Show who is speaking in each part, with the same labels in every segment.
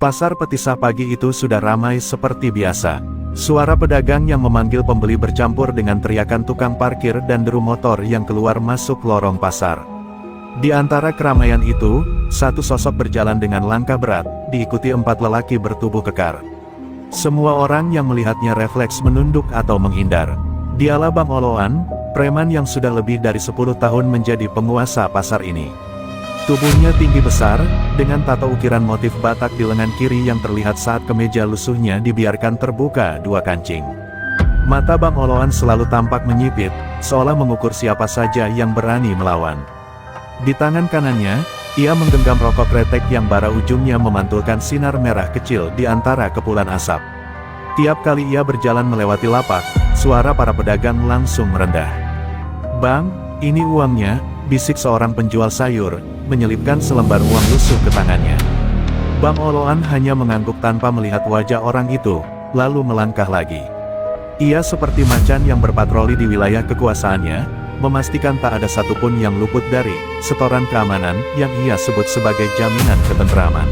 Speaker 1: Pasar Petisah pagi itu sudah ramai seperti biasa. Suara pedagang yang memanggil pembeli bercampur dengan teriakan tukang parkir dan deru motor yang keluar masuk lorong pasar. Di antara keramaian itu, satu sosok berjalan dengan langkah berat, diikuti 4 lelaki bertubuh kekar. Semua orang yang melihatnya refleks menunduk atau menghindar. Dialah Bang Oloan, preman yang sudah lebih dari 10 tahun menjadi penguasa pasar ini. Tubuhnya tinggi besar, dengan tato ukiran motif Batak di lengan kiri yang terlihat saat kemeja lusuhnya dibiarkan terbuka 2 kancing. Mata Bang Oloan selalu tampak menyipit, seolah mengukur siapa saja yang berani melawan. Di tangan kanannya, ia menggenggam rokok kretek yang bara ujungnya memantulkan sinar merah kecil di antara kepulan asap. Tiap kali ia berjalan melewati lapak, suara para pedagang langsung merendah. "Bang, ini uangnya," bisik seorang penjual sayur, menyelipkan selembar uang lusuh ke tangannya. Bang Oloan hanya mengangguk tanpa melihat wajah orang itu, lalu melangkah lagi. Ia seperti macan yang berpatroli di wilayah kekuasaannya, memastikan tak ada satupun yang luput dari setoran keamanan yang ia sebut sebagai jaminan ketentraman.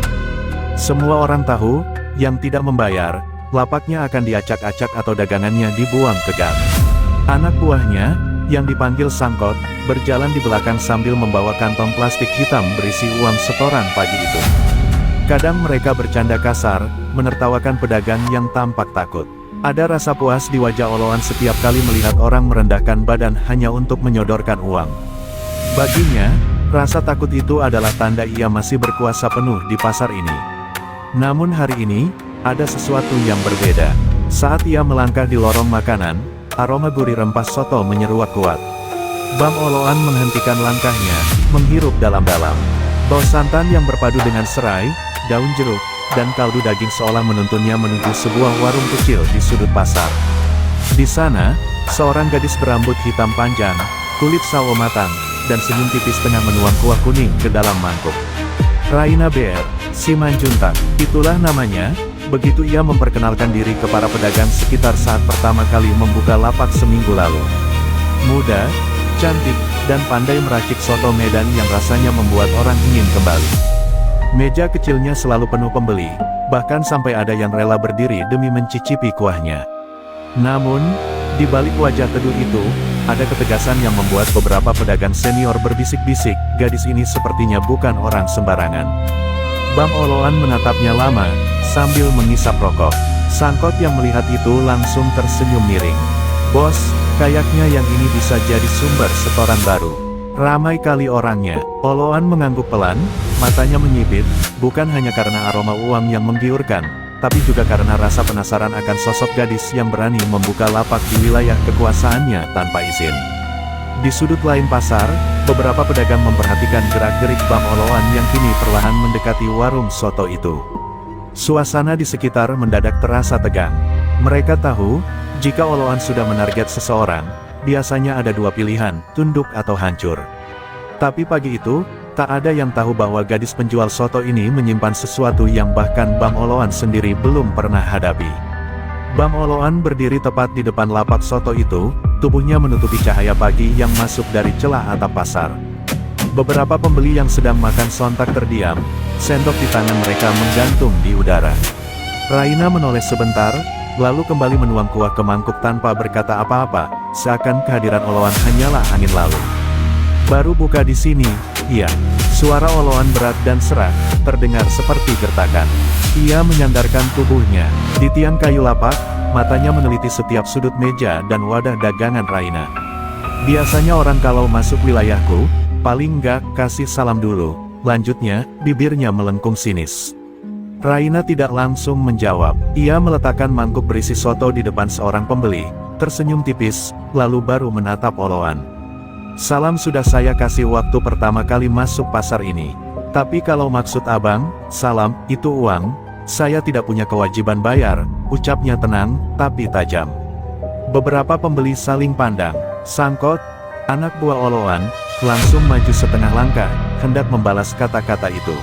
Speaker 1: Semua orang tahu, yang tidak membayar, lapaknya akan diacak-acak atau dagangannya dibuang ke gang. Anak buahnya, yang dipanggil Sangkot, berjalan di belakang sambil membawa kantong plastik hitam berisi uang setoran pagi itu. Kadang mereka bercanda kasar, menertawakan pedagang yang tampak takut. Ada rasa puas di wajah Oloan setiap kali melihat orang merendahkan badan hanya untuk menyodorkan uang. Baginya, rasa takut itu adalah tanda ia masih berkuasa penuh di pasar ini. Namun hari ini, ada sesuatu yang berbeda. Saat ia melangkah di lorong makanan, aroma gurih rempah soto menyeruak kuat. Bang Oloan menghentikan langkahnya, menghirup dalam-dalam. Bau santan yang berpadu dengan serai, daun jeruk, dan kaldu daging seolah menuntunnya menuju sebuah warung kecil di sudut pasar. Di sana, seorang gadis berambut hitam panjang, kulit sawo matang, dan senyum tipis tengah menuang kuah kuning ke dalam mangkuk. Raina Beer, si Manjuntak, itulah namanya. Begitu ia memperkenalkan diri ke para pedagang sekitar saat pertama kali membuka lapak seminggu lalu. Muda, cantik, dan pandai meracik soto Medan yang rasanya membuat orang ingin kembali. Meja kecilnya selalu penuh pembeli, bahkan sampai ada yang rela berdiri demi mencicipi kuahnya. Namun, di balik wajah teduh itu, ada ketegasan yang membuat beberapa pedagang senior berbisik-bisik, gadis ini sepertinya bukan orang sembarangan. Bang Oloan menatapnya lama, sambil mengisap rokok. Sangkot yang melihat itu langsung tersenyum miring. "Bos, kayaknya yang ini bisa jadi sumber setoran baru. Ramai kali orangnya." Oloan mengangguk pelan, matanya menyipit, bukan hanya karena aroma uang yang menggiurkan, tapi juga karena rasa penasaran akan sosok gadis yang berani membuka lapak di wilayah kekuasaannya tanpa izin. Di sudut lain pasar, beberapa pedagang memperhatikan gerak-gerik Bang Oloan yang kini perlahan mendekati warung soto itu. Suasana di sekitar mendadak terasa tegang. Mereka tahu, jika Oloan sudah menarget seseorang, biasanya ada 2 pilihan, tunduk atau hancur. Tapi pagi itu, tak ada yang tahu bahwa gadis penjual soto ini menyimpan sesuatu yang bahkan Bang Oloan sendiri belum pernah hadapi. Bang Oloan berdiri tepat di depan lapak soto itu, tubuhnya menutupi cahaya pagi yang masuk dari celah atap pasar. Beberapa pembeli yang sedang makan sontak terdiam, sendok di tangan mereka menggantung di udara. Raina menoleh sebentar, lalu kembali menuang kuah ke mangkuk tanpa berkata apa-apa, seakan kehadiran Oloan hanyalah angin lalu. "Baru buka di sini, iya." Suara Oloan berat dan serak, terdengar seperti gertakan. Ia menyandarkan tubuhnya di tiang kayu lapak, matanya meneliti setiap sudut meja dan wadah dagangan Raina. "Biasanya orang kalau masuk wilayahku, paling nggak kasih salam dulu." Lanjutnya, bibirnya melengkung sinis. Raina tidak langsung menjawab. Ia meletakkan mangkuk berisi soto di depan seorang pembeli, tersenyum tipis, lalu baru menatap Oloan. "Salam sudah saya kasih waktu pertama kali masuk pasar ini. Tapi kalau maksud abang, salam, itu uang, saya tidak punya kewajiban bayar," ucapnya tenang, tapi tajam. Beberapa pembeli saling pandang. Sangkot, anak buah Oloan, langsung maju setengah langkah, hendak membalas kata-kata itu.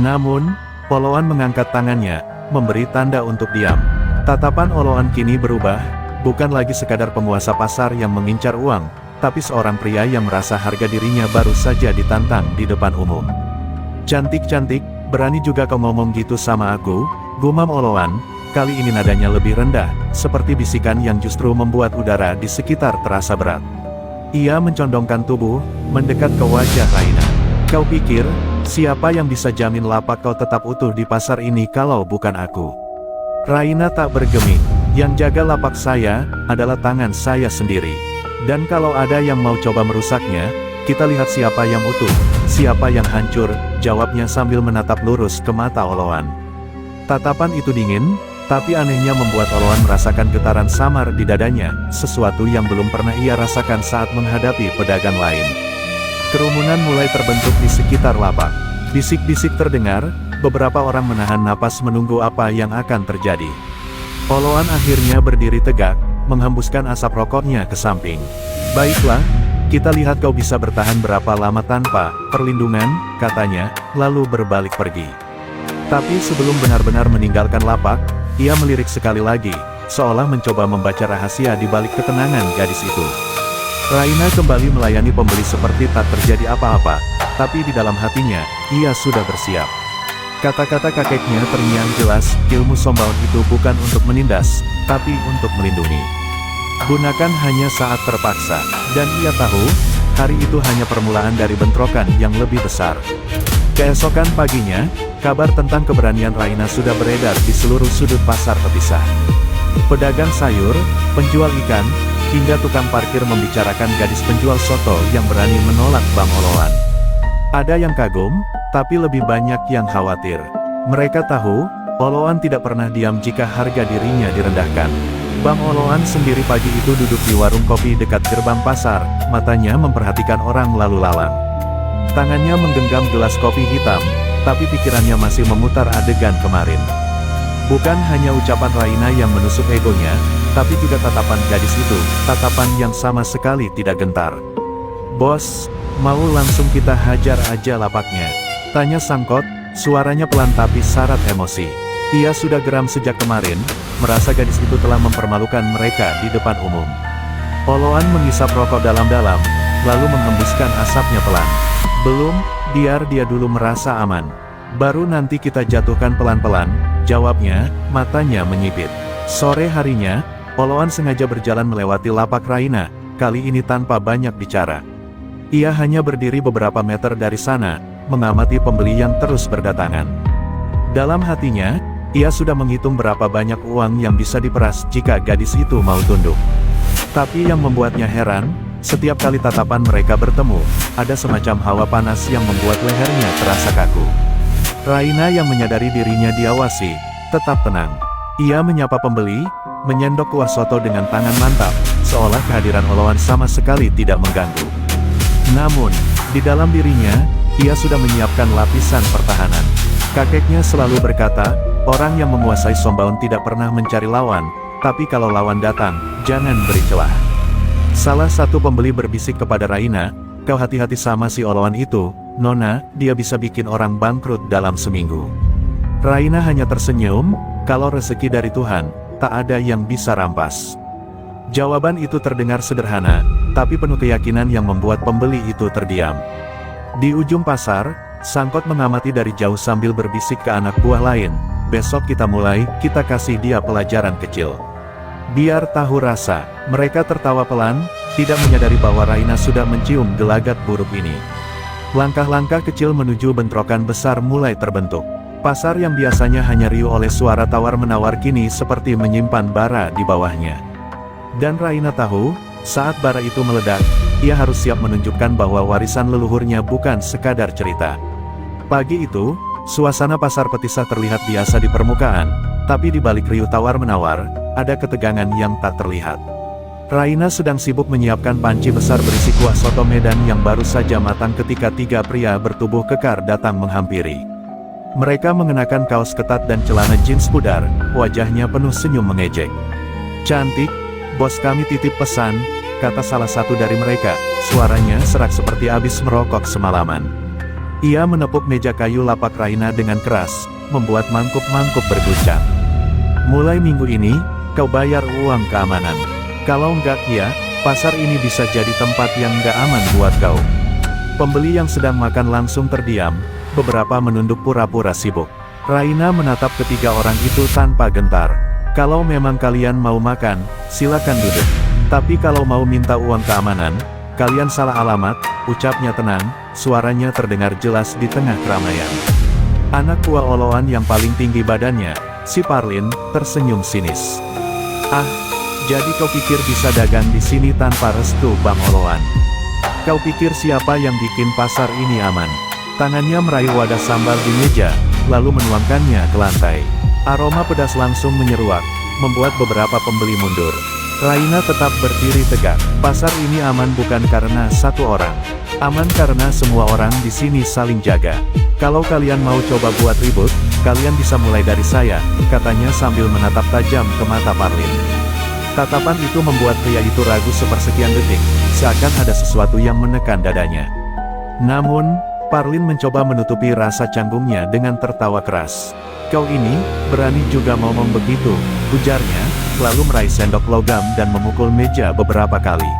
Speaker 1: Namun, Oloan mengangkat tangannya, memberi tanda untuk diam. Tatapan Oloan kini berubah, bukan lagi sekadar penguasa pasar yang mengincar uang, tapi seorang pria yang merasa harga dirinya baru saja ditantang di depan umum. Cantik-cantik, berani juga kau ngomong gitu sama aku, gumam Oloan, kali ini nadanya lebih rendah, seperti bisikan yang justru membuat udara di sekitar terasa berat. Ia mencondongkan tubuh, mendekat ke wajah Raina. Kau pikir, siapa yang bisa jamin lapak kau tetap utuh di pasar ini kalau bukan aku? Raina tak bergeming, yang jaga lapak saya, adalah tangan saya sendiri. Dan kalau ada yang mau coba merusaknya, kita lihat siapa yang utuh, siapa yang hancur, jawabnya sambil menatap lurus ke mata Oloan. Tatapan itu dingin, tapi anehnya membuat Oloan merasakan getaran samar di dadanya, sesuatu yang belum pernah ia rasakan saat menghadapi pedagang lain. Kerumunan mulai terbentuk di sekitar lapak. Bisik-bisik terdengar, beberapa orang menahan napas menunggu apa yang akan terjadi. Oloan akhirnya berdiri tegak, menghembuskan asap rokoknya ke samping. Baiklah, kita lihat kau bisa bertahan berapa lama tanpa perlindungan, katanya, lalu berbalik pergi. Tapi sebelum benar-benar meninggalkan lapak, ia melirik sekali lagi, seolah mencoba membaca rahasia di balik ketenangan gadis itu. Raina kembali melayani pembeli seperti tak terjadi apa-apa, tapi di dalam hatinya, ia sudah bersiap. Kata-kata kakeknya terngiang jelas, ilmu sombaun itu bukan untuk menindas, tapi untuk melindungi. Gunakan hanya saat terpaksa, dan ia tahu, hari itu hanya permulaan dari bentrokan yang lebih besar. Keesokan paginya, kabar tentang keberanian Raina sudah beredar di seluruh sudut pasar terpisah. Pedagang sayur, penjual ikan, hingga tukang parkir membicarakan gadis penjual soto yang berani menolak Bang Oloan. Ada yang kagum, tapi lebih banyak yang khawatir. Mereka tahu, Oloan tidak pernah diam jika harga dirinya direndahkan. Bang Oloan sendiri pagi itu duduk di warung kopi dekat gerbang pasar, matanya memperhatikan orang lalu lalang. Tangannya menggenggam gelas kopi hitam, tapi pikirannya masih memutar adegan kemarin. Bukan hanya ucapan Raina yang menusuk egonya, tapi juga tatapan gadis itu, tatapan yang sama sekali tidak gentar. "Bos, mau langsung kita hajar aja lapaknya?" tanya Sangkot, suaranya pelan tapi syarat emosi. Ia sudah geram sejak kemarin, merasa gadis itu telah mempermalukan mereka di depan umum. Oloan menghisap rokok dalam-dalam, lalu menghembuskan asapnya pelan. "Belum, biar dia dulu merasa aman. Baru nanti kita jatuhkan pelan-pelan," jawabnya, matanya menyipit. Sore harinya, Oloan sengaja berjalan melewati lapak Raina, kali ini tanpa banyak bicara. Ia hanya berdiri beberapa meter dari sana, mengamati pembeli yang terus berdatangan. Dalam hatinya, ia sudah menghitung berapa banyak uang yang bisa diperas jika gadis itu mau tunduk. Tapi yang membuatnya heran, setiap kali tatapan mereka bertemu, ada semacam hawa panas yang membuat lehernya terasa kaku. Raina yang menyadari dirinya diawasi, tetap tenang. Ia menyapa pembeli, menyendok kuah soto dengan tangan mantap, seolah kehadiran Oloan sama sekali tidak mengganggu. Namun, di dalam dirinya, ia sudah menyiapkan lapisan pertahanan. Kakeknya selalu berkata, orang yang menguasai sombaun tidak pernah mencari lawan, tapi kalau lawan datang, jangan beri celah. Salah satu pembeli berbisik kepada Raina, "Kau hati-hati sama si Oloan itu, Nona, dia bisa bikin orang bangkrut dalam seminggu." Raina hanya tersenyum, kalau rezeki dari Tuhan, tak ada yang bisa rampas. Jawaban itu terdengar sederhana, tapi penuh keyakinan yang membuat pembeli itu terdiam. Di ujung pasar, Sangkot mengamati dari jauh sambil berbisik ke anak buah lain, "Besok kita mulai, kita kasih dia pelajaran kecil. Biar tahu rasa." Mereka tertawa pelan, tidak menyadari bahwa Raina sudah mencium gelagat buruk ini. Langkah-langkah kecil menuju bentrokan besar mulai terbentuk. Pasar yang biasanya hanya riuh oleh suara tawar-menawar kini seperti menyimpan bara di bawahnya. Dan Raina tahu, saat bara itu meledak, ia harus siap menunjukkan bahwa warisan leluhurnya bukan sekadar cerita. Pagi itu, suasana pasar petisah terlihat biasa di permukaan, tapi di balik riuh tawar-menawar, ada ketegangan yang tak terlihat. Raina sedang sibuk menyiapkan panci besar berisi kuah soto Medan yang baru saja matang ketika tiga pria bertubuh kekar datang menghampiri. Mereka mengenakan kaos ketat dan celana jeans pudar, wajahnya penuh senyum mengejek. "Cantik, bos kami titip pesan," kata salah satu dari mereka, suaranya serak seperti habis merokok semalaman. Ia menepuk meja kayu lapak Raina dengan keras, membuat mangkuk-mangkuk berguncang. "Mulai minggu ini, kau bayar uang keamanan. Kalau enggak ya, pasar ini bisa jadi tempat yang enggak aman buat kau." Pembeli yang sedang makan langsung terdiam, beberapa menunduk pura-pura sibuk. Raina menatap ketiga orang itu tanpa gentar. Kalau memang kalian mau makan, silakan duduk. Tapi kalau mau minta uang keamanan, kalian salah alamat, ucapnya tenang, suaranya terdengar jelas di tengah keramaian. Anak buah Oloan yang paling tinggi badannya, si Parlin, tersenyum sinis. Ah, jadi kau pikir bisa dagang di sini tanpa restu Bang Oloan? Kau pikir siapa yang bikin pasar ini aman? Tangannya meraih wadah sambal di meja, lalu menuangkannya ke lantai. Aroma pedas langsung menyeruak, membuat beberapa pembeli mundur. Raina tetap berdiri tegak. Pasar ini aman bukan karena satu orang. Aman karena semua orang di sini saling jaga. Kalau kalian mau coba buat ribut, kalian bisa mulai dari saya, katanya sambil menatap tajam ke mata Parlin. Tatapan itu membuat pria itu ragu sepersekian detik, seakan ada sesuatu yang menekan dadanya. Namun, Parlin mencoba menutupi rasa canggungnya dengan tertawa keras. Kau ini, berani juga ngomong begitu, ujarnya, lalu meraih sendok logam dan memukul meja beberapa kali.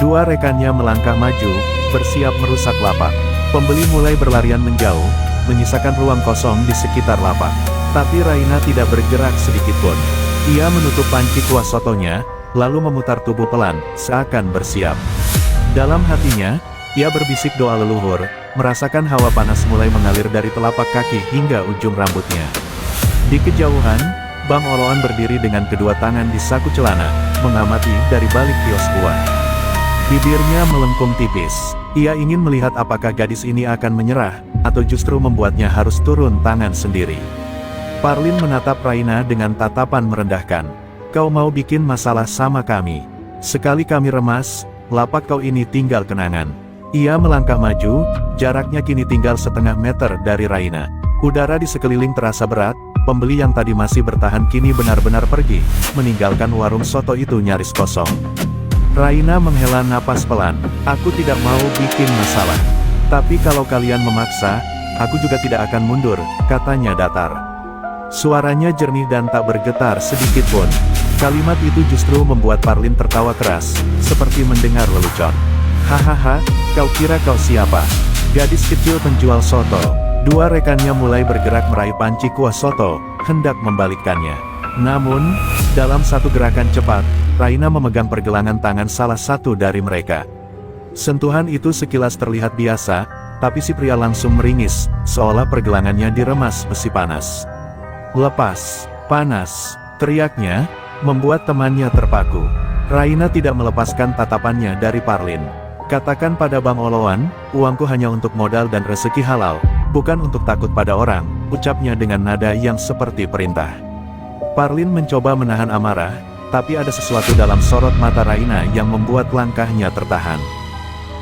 Speaker 1: Dua rekannya melangkah maju, bersiap merusak lapak. Pembeli mulai berlarian menjauh, menyisakan ruang kosong di sekitar lapak. Tapi Raina tidak bergerak sedikitpun. Ia menutup panci kuah sotonya, lalu memutar tubuh pelan, seakan bersiap. Dalam hatinya, ia berbisik doa leluhur, merasakan hawa panas mulai mengalir dari telapak kaki hingga ujung rambutnya. Di kejauhan, Bang Oloan berdiri dengan kedua tangan di saku celana, mengamati dari balik kios buah. Bibirnya melengkung tipis. Ia ingin melihat apakah gadis ini akan menyerah, atau justru membuatnya harus turun tangan sendiri. Parlin menatap Raina dengan tatapan merendahkan. Kau mau bikin masalah sama kami? Sekali kami remas, lapak kau ini tinggal kenangan. Ia melangkah maju, jaraknya kini tinggal setengah meter dari Raina. Udara di sekeliling terasa berat, pembeli yang tadi masih bertahan kini benar-benar pergi, meninggalkan warung soto itu nyaris kosong. Raina menghela napas pelan. Aku tidak mau bikin masalah. Tapi kalau kalian memaksa, aku juga tidak akan mundur, katanya datar. Suaranya jernih dan tak bergetar sedikitpun. Kalimat itu justru membuat Parlin tertawa keras, seperti mendengar lelucon. Hahaha, kau kira kau siapa? Gadis kecil penjual soto. Dua rekannya mulai bergerak meraih panci kuah soto, hendak membalikkannya. Namun, dalam satu gerakan cepat, Raina memegang pergelangan tangan salah satu dari mereka. Sentuhan itu sekilas terlihat biasa, tapi si pria langsung meringis, seolah pergelangannya diremas besi panas. Lepas, panas, teriaknya, membuat temannya terpaku. Raina tidak melepaskan tatapannya dari Parlin. Katakan pada Bang Oloan, uangku hanya untuk modal dan rezeki halal, bukan untuk takut pada orang, ucapnya dengan nada yang seperti perintah. Parlin mencoba menahan amarah, tapi ada sesuatu dalam sorot mata Raina yang membuat langkahnya tertahan.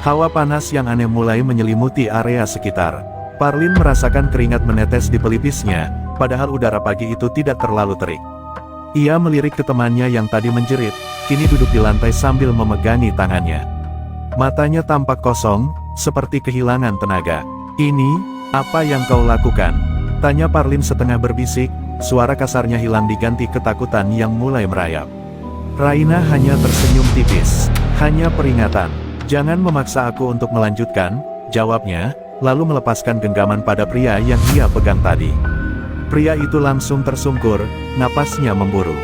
Speaker 1: Hawa panas yang aneh mulai menyelimuti area sekitar. Parlin merasakan keringat menetes di pelipisnya, padahal udara pagi itu tidak terlalu terik. Ia melirik ke temannya yang tadi menjerit, kini duduk di lantai sambil memegangi tangannya. Matanya tampak kosong, seperti kehilangan tenaga. Ini, apa yang kau lakukan? Tanya Parlin setengah berbisik, suara kasarnya hilang diganti ketakutan yang mulai merayap. Raina hanya tersenyum tipis. Hanya peringatan. Jangan memaksa aku untuk melanjutkan, jawabnya, lalu melepaskan genggaman pada pria yang ia pegang tadi. Pria itu langsung tersungkur, napasnya memburu.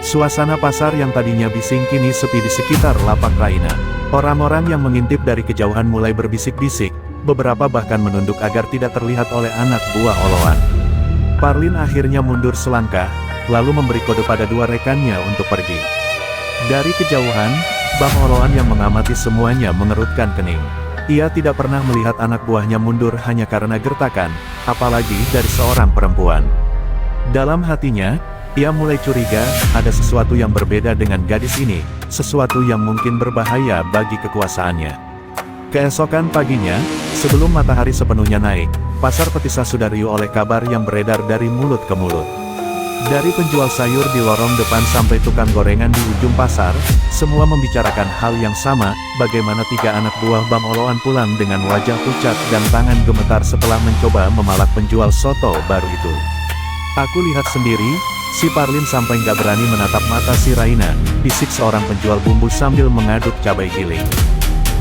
Speaker 1: Suasana pasar yang tadinya bising kini sepi di sekitar lapak Raina. Orang-orang yang mengintip dari kejauhan mulai berbisik-bisik, beberapa bahkan menunduk agar tidak terlihat oleh anak buah Oloan. Parlin akhirnya mundur selangkah, lalu memberi kode pada dua rekannya untuk pergi. Dari kejauhan, Bang Oloan yang mengamati semuanya mengerutkan kening. Ia tidak pernah melihat anak buahnya mundur hanya karena gertakan, apalagi dari seorang perempuan. Dalam hatinya, ia mulai curiga, ada sesuatu yang berbeda dengan gadis ini, sesuatu yang mungkin berbahaya bagi kekuasaannya. Keesokan paginya, sebelum matahari sepenuhnya naik, pasar Petisa sudah riuh oleh kabar yang beredar dari mulut ke mulut. Dari penjual sayur di lorong depan sampai tukang gorengan di ujung pasar, semua membicarakan hal yang sama, bagaimana tiga anak buah Bang Oloan pulang dengan wajah pucat dan tangan gemetar setelah mencoba memalak penjual soto baru itu. Aku lihat sendiri, si Parlin sampai nggak berani menatap mata si Raina, bisik seorang penjual bumbu sambil mengaduk cabai giling.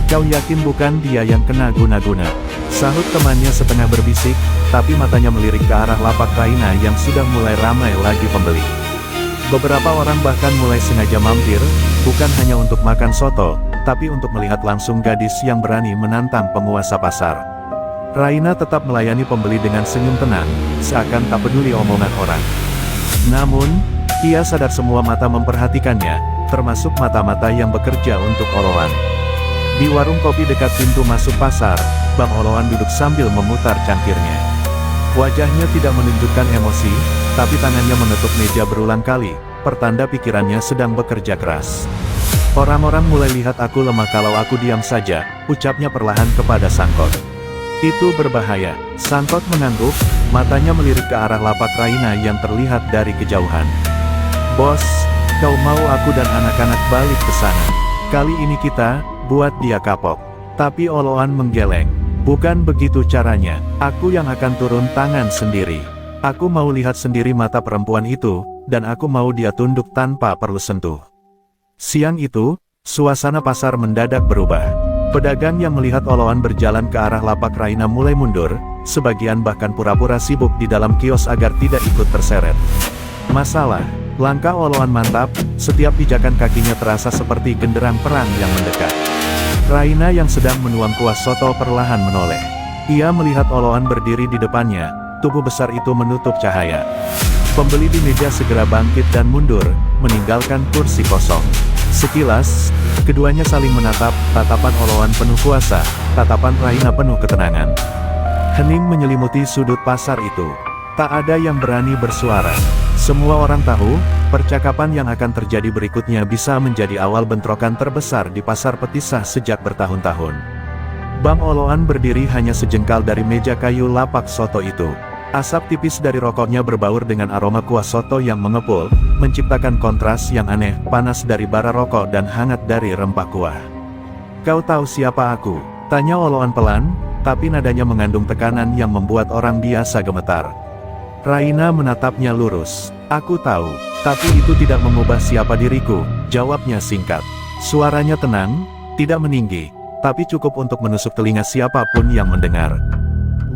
Speaker 1: Kau yakin bukan dia yang kena guna-guna? Sahut temannya setengah berbisik, tapi matanya melirik ke arah lapak Raina yang sudah mulai ramai lagi pembeli. Beberapa orang bahkan mulai sengaja mampir, bukan hanya untuk makan soto, tapi untuk melihat langsung gadis yang berani menantang penguasa pasar. Raina tetap melayani pembeli dengan senyum tenang, seakan tak peduli omongan orang. Namun, ia sadar semua mata memperhatikannya, termasuk mata-mata yang bekerja untuk Oloan. Di warung kopi dekat pintu masuk pasar, Bang Oloan duduk sambil memutar cangkirnya. Wajahnya tidak menunjukkan emosi, tapi tangannya mengetuk meja berulang kali, pertanda pikirannya sedang bekerja keras. Orang-orang mulai lihat aku lemah kalau aku diam saja, ucapnya perlahan kepada Sangkot. Itu berbahaya. Sangkot mengangguk, matanya melirik ke arah lapak Raina yang terlihat dari kejauhan. Bos, kau mau aku dan anak-anak balik ke sana? Kali ini kita buat dia kapok. Tapi Oloan menggeleng. Bukan begitu caranya, aku yang akan turun tangan sendiri. Aku mau lihat sendiri mata perempuan itu, dan aku mau dia tunduk tanpa perlu sentuh. Siang itu, suasana pasar mendadak berubah. Pedagang yang melihat Oloan berjalan ke arah lapak Raina mulai mundur, sebagian bahkan pura-pura sibuk di dalam kios agar tidak ikut terseret. Masalah, langkah Oloan mantap, setiap pijakan kakinya terasa seperti genderang perang yang mendekat. Raina yang sedang menuang kuah soto perlahan menoleh. Ia melihat Oloan berdiri di depannya, tubuh besar itu menutup cahaya. Pembeli di meja segera bangkit dan mundur, meninggalkan kursi kosong. Sekilas, keduanya saling menatap, tatapan Oloan penuh kuasa, tatapan Raina penuh ketenangan. Hening menyelimuti sudut pasar itu. Tak ada yang berani bersuara. Semua orang tahu, percakapan yang akan terjadi berikutnya bisa menjadi awal bentrokan terbesar di pasar Petisah sejak bertahun-tahun. Bang Oloan berdiri hanya sejengkal dari meja kayu lapak soto itu. Asap tipis dari rokoknya berbaur dengan aroma kuah soto yang mengepul, menciptakan kontras yang aneh, panas dari bara rokok dan hangat dari rempah kuah. Kau tahu siapa aku? Tanya Oloan pelan, tapi nadanya mengandung tekanan yang membuat orang biasa gemetar. Raina menatapnya lurus. Aku tahu, tapi itu tidak mengubah siapa diriku, jawabnya singkat. Suaranya tenang, tidak meninggi, tapi cukup untuk menusuk telinga siapapun yang mendengar.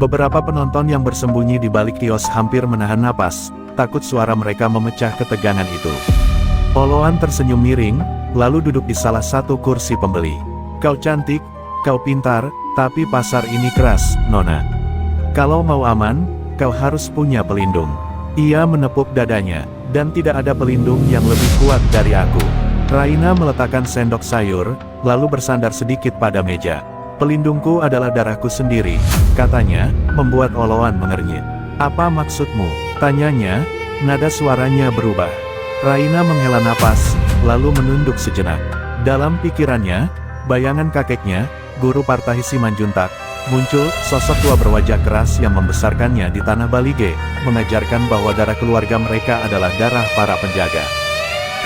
Speaker 1: Beberapa penonton yang bersembunyi di balik kios hampir menahan napas, takut suara mereka memecah ketegangan itu. Oloan tersenyum miring, lalu duduk di salah satu kursi pembeli. Kau cantik, kau pintar, tapi pasar ini keras, Nona. Kalau mau aman, kau harus punya pelindung. Ia menepuk dadanya, dan tidak ada pelindung yang lebih kuat dari aku. Raina meletakkan sendok sayur, lalu bersandar sedikit pada meja. Pelindungku adalah darahku sendiri, katanya, membuat Oloan mengernyit. Apa maksudmu? Tanyanya, nada suaranya berubah. Raina menghela napas, lalu menunduk sejenak. Dalam pikirannya, bayangan kakeknya, guru Partahi Simanjuntak, muncul. Sosok tua berwajah keras yang membesarkannya di tanah Balige, mengajarkan bahwa darah keluarga mereka adalah darah para penjaga.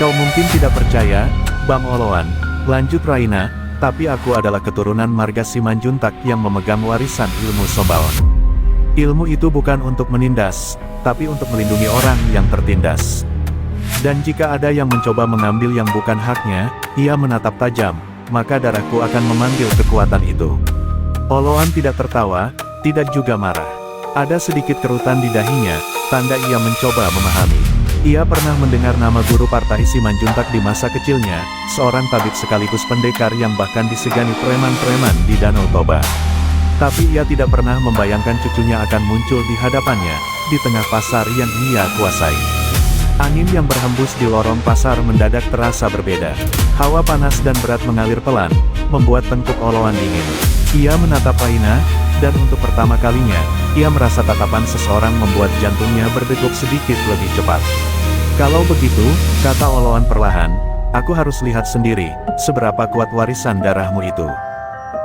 Speaker 1: Kau mungkin tidak percaya, Bang Oloan, lanjut Raina, tapi aku adalah keturunan marga Simanjuntak yang memegang warisan ilmu Sombaon. Ilmu itu bukan untuk menindas, tapi untuk melindungi orang yang tertindas. Dan jika ada yang mencoba mengambil yang bukan haknya, ia menatap tajam, maka darahku akan memanggil kekuatan itu. Oloan tidak tertawa, tidak juga marah. Ada sedikit kerutan di dahinya, tanda ia mencoba memahami. Ia pernah mendengar nama guru Partahi Simanjuntak di masa kecilnya, seorang tabib sekaligus pendekar yang bahkan disegani preman-preman di Danau Toba. Tapi ia tidak pernah membayangkan cucunya akan muncul di hadapannya, di tengah pasar yang ia kuasai. Angin yang berhembus di lorong pasar mendadak terasa berbeda. Hawa panas dan berat mengalir pelan, membuat tengkuk Oloan dingin. Ia menatap Raina, dan untuk pertama kalinya, ia merasa tatapan seseorang membuat jantungnya berdegup sedikit lebih cepat. Kalau begitu, kata Oloan perlahan, aku harus lihat sendiri, seberapa kuat warisan darahmu itu.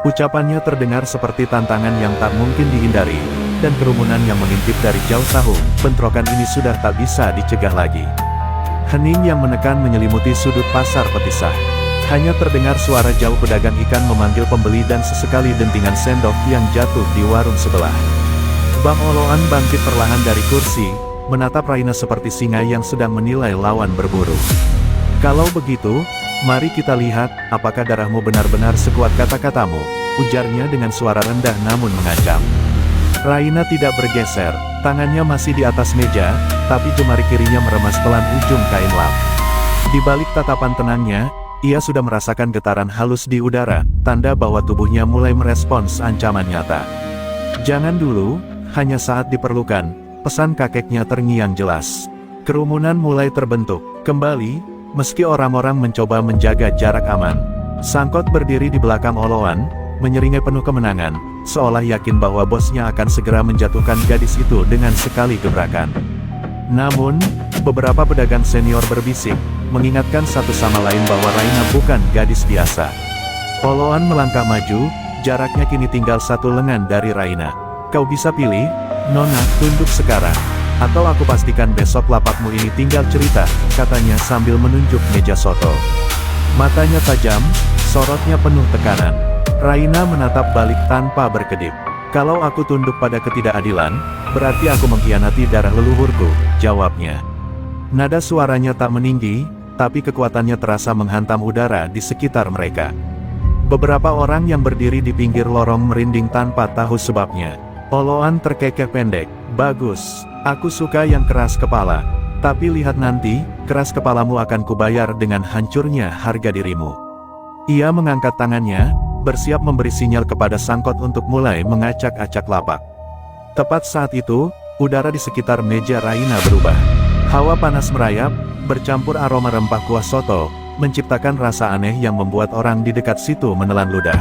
Speaker 1: Ucapannya terdengar seperti tantangan yang tak mungkin dihindari, dan kerumunan yang mengintip dari jauh tahu, bentrokan ini sudah tak bisa dicegah lagi. Hening yang menekan menyelimuti sudut pasar Petisah. Hanya terdengar suara jauh pedagang ikan memanggil pembeli dan sesekali dentingan sendok yang jatuh di warung sebelah. Bang Oloan bangkit perlahan dari kursi, menatap Raina seperti singa yang sedang menilai lawan berburu. Kalau begitu, Mari kita lihat, apakah darahmu benar-benar sekuat kata-katamu, ujarnya dengan suara rendah namun mengancam. Raina tidak bergeser, tangannya masih di atas meja, tapi jemari kirinya meremas pelan ujung kain lap. Di balik tatapan tenangnya, ia sudah merasakan getaran halus di udara, tanda bahwa tubuhnya mulai merespons ancaman nyata. Jangan dulu, hanya saat diperlukan, pesan kakeknya terngiang jelas. Kerumunan mulai terbentuk kembali. Meski orang-orang mencoba menjaga jarak aman, Sangkot berdiri di belakang Oloan, menyeringai penuh kemenangan, seolah yakin bahwa bosnya akan segera menjatuhkan gadis itu dengan sekali gebrakan. Namun, beberapa pedagang senior berbisik, mengingatkan satu sama lain bahwa Raina bukan gadis biasa. Oloan melangkah maju, jaraknya kini tinggal satu lengan dari Raina. Kau bisa pilih, Nona, tunduk sekarang. Atau aku pastikan besok lapakmu ini tinggal cerita, katanya sambil menunjuk meja soto. Matanya tajam, sorotnya penuh tekanan. Raina menatap balik tanpa berkedip. Kalau aku tunduk pada ketidakadilan, berarti aku mengkhianati darah leluhurku, jawabnya. Nada suaranya tak meninggi, tapi kekuatannya terasa menghantam udara di sekitar mereka. Beberapa orang yang berdiri di pinggir lorong merinding tanpa tahu sebabnya. Oloan terkekeh pendek, bagus. Aku suka yang keras kepala. Tapi lihat nanti, keras kepalamu akan kubayar dengan hancurnya harga dirimu. Ia mengangkat tangannya, bersiap memberi sinyal kepada Sangkot untuk mulai mengacak-acak lapak. Tepat saat itu, udara di sekitar meja Raina berubah. Hawa panas merayap, bercampur aroma rempah kuah soto, menciptakan rasa aneh yang membuat orang di dekat situ menelan ludah.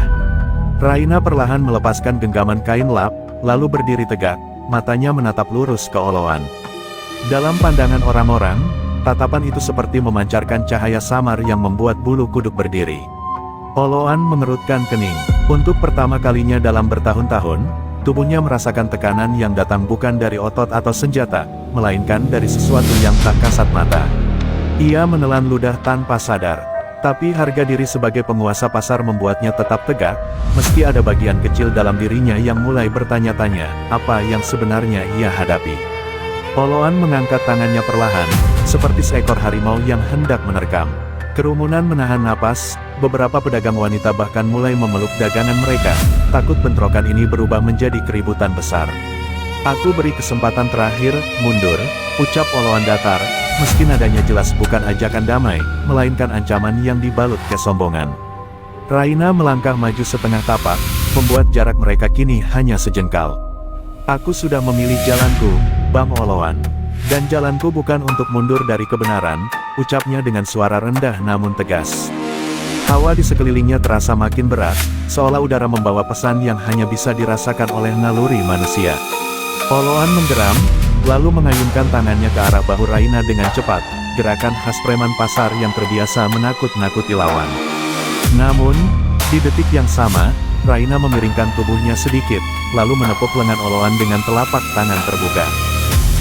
Speaker 1: Raina perlahan melepaskan genggaman kain lap, lalu berdiri tegak, matanya menatap lurus ke Oloan. Dalam pandangan orang-orang, tatapan itu seperti memancarkan cahaya samar yang membuat bulu kuduk berdiri. Oloan mengerutkan kening. Untuk pertama kalinya dalam bertahun-tahun, tubuhnya merasakan tekanan yang datang bukan dari otot atau senjata, melainkan dari sesuatu yang tak kasat mata. Ia menelan ludah tanpa sadar. Tapi harga diri sebagai penguasa pasar membuatnya tetap tegak, meski ada bagian kecil dalam dirinya yang mulai bertanya-tanya, apa yang sebenarnya ia hadapi. Oloan mengangkat tangannya perlahan, seperti seekor harimau yang hendak menerkam. Kerumunan menahan napas, beberapa pedagang wanita bahkan mulai memeluk dagangan mereka, takut bentrokan ini berubah menjadi keributan besar. Aku beri kesempatan terakhir, mundur, ucap Oloan datar, meski nadanya jelas bukan ajakan damai, melainkan ancaman yang dibalut kesombongan. Raina melangkah maju setengah tapak, membuat jarak mereka kini hanya sejengkal. Aku sudah memilih jalanku, Bang Oloan. Dan jalanku bukan untuk mundur dari kebenaran, ucapnya dengan suara rendah namun tegas. Hawa di sekelilingnya terasa makin berat, seolah udara membawa pesan yang hanya bisa dirasakan oleh naluri manusia. Oloan menggeram, lalu mengayunkan tangannya ke arah bahu Raina dengan cepat, gerakan khas preman pasar yang terbiasa menakut-nakuti lawan. Namun, di detik yang sama, Raina memiringkan tubuhnya sedikit, lalu menepuk lengan Oloan dengan telapak tangan terbuka.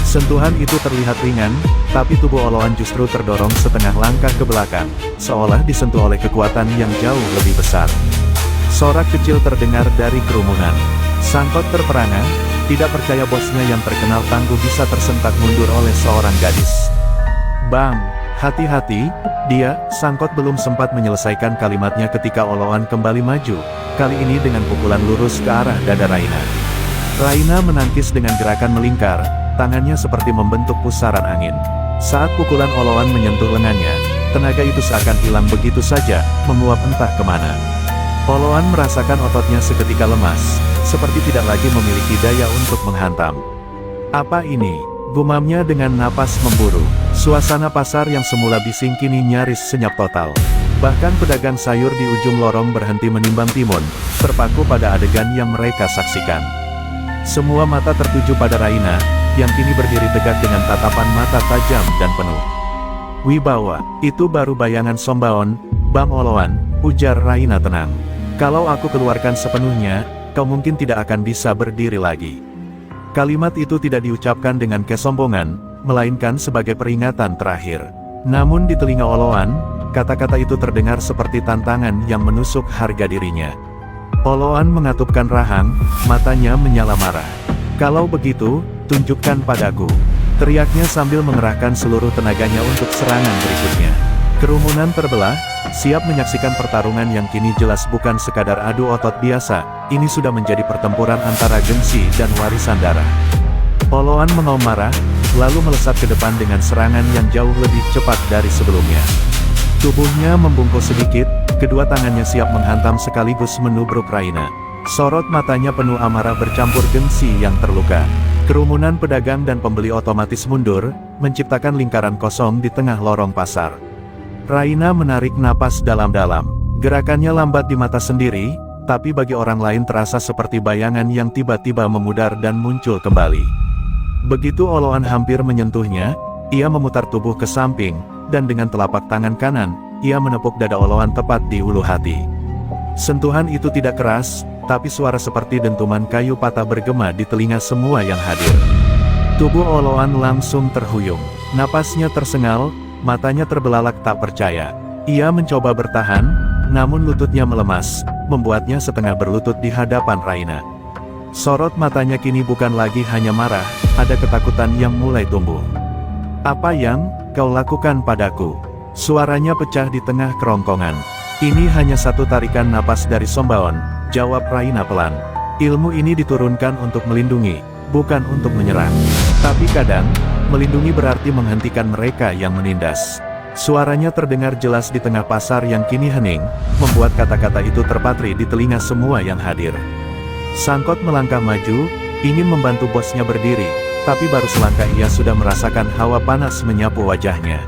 Speaker 1: Sentuhan itu terlihat ringan, tapi tubuh Oloan justru terdorong setengah langkah ke belakang, seolah disentuh oleh kekuatan yang jauh lebih besar. Sorak kecil terdengar dari kerumunan. Sangkot terperangah, tidak percaya bosnya yang terkenal tangguh bisa tersentak mundur oleh seorang gadis. Bang, hati-hati, dia, Sangkot belum sempat menyelesaikan kalimatnya ketika Oloan kembali maju, kali ini dengan pukulan lurus ke arah dada Raina. Raina menangkis dengan gerakan melingkar, tangannya seperti membentuk pusaran angin. Saat pukulan Oloan menyentuh lengannya, tenaga itu seakan hilang begitu saja, menguap entah kemana. Oloan merasakan ototnya seketika lemas, seperti tidak lagi memiliki daya untuk menghantam. Apa ini? Gumamnya dengan napas memburu. Suasana pasar yang semula bising kini nyaris senyap total. Bahkan pedagang sayur di ujung lorong berhenti menimbang timun, terpaku pada adegan yang mereka saksikan. Semua mata tertuju pada Raina, yang kini berdiri tegak dengan tatapan mata tajam dan penuh wibawa. Itu baru bayangan Sombaon, Bang Oloan, ujar Raina tenang. Kalau aku keluarkan sepenuhnya, kau mungkin tidak akan bisa berdiri lagi. Kalimat itu tidak diucapkan dengan kesombongan, melainkan sebagai peringatan terakhir. Namun di telinga Oloan, kata-kata itu terdengar seperti tantangan yang menusuk harga dirinya. Oloan mengatupkan rahang, matanya menyala marah. Kalau begitu, tunjukkan padaku, teriaknya sambil mengerahkan seluruh tenaganya untuk serangan berikutnya. Kerumunan terbelah, siap menyaksikan pertarungan yang kini jelas bukan sekadar adu otot biasa, ini sudah menjadi pertempuran antara gengsi dan warisan darah. Oloan mengaum marah, lalu melesat ke depan dengan serangan yang jauh lebih cepat dari sebelumnya. Tubuhnya membungkuk sedikit, kedua tangannya siap menghantam sekaligus menubruk Raina. Sorot matanya penuh amarah bercampur gengsi yang terluka. Kerumunan pedagang dan pembeli otomatis mundur, menciptakan lingkaran kosong di tengah lorong pasar. Raina menarik napas dalam-dalam. Gerakannya lambat di mata sendiri, tapi bagi orang lain terasa seperti bayangan yang tiba-tiba memudar dan muncul kembali. Begitu Oloan hampir menyentuhnya, ia memutar tubuh ke samping, dan dengan telapak tangan kanan, ia menepuk dada Oloan tepat di ulu hati. Sentuhan itu tidak keras, tapi suara seperti dentuman kayu patah bergema di telinga semua yang hadir. Tubuh Oloan langsung terhuyung, napasnya tersengal, matanya terbelalak tak percaya. Ia mencoba bertahan, namun lututnya melemas, membuatnya setengah berlutut di hadapan Raina. Sorot matanya kini bukan lagi hanya marah, ada ketakutan yang mulai tumbuh. "Apa yang kau lakukan padaku?" Suaranya pecah di tengah kerongkongan. "Ini hanya satu tarikan napas dari Sombaon," jawab Raina pelan. "Ilmu ini diturunkan untuk melindungi, bukan untuk menyerang. Tapi kadang, melindungi berarti menghentikan mereka yang menindas." Suaranya terdengar jelas di tengah pasar yang kini hening, membuat kata-kata itu terpatri di telinga semua yang hadir. Sangkot melangkah maju, ingin membantu bosnya berdiri, tapi baru selangkah ia sudah merasakan hawa panas menyapu wajahnya.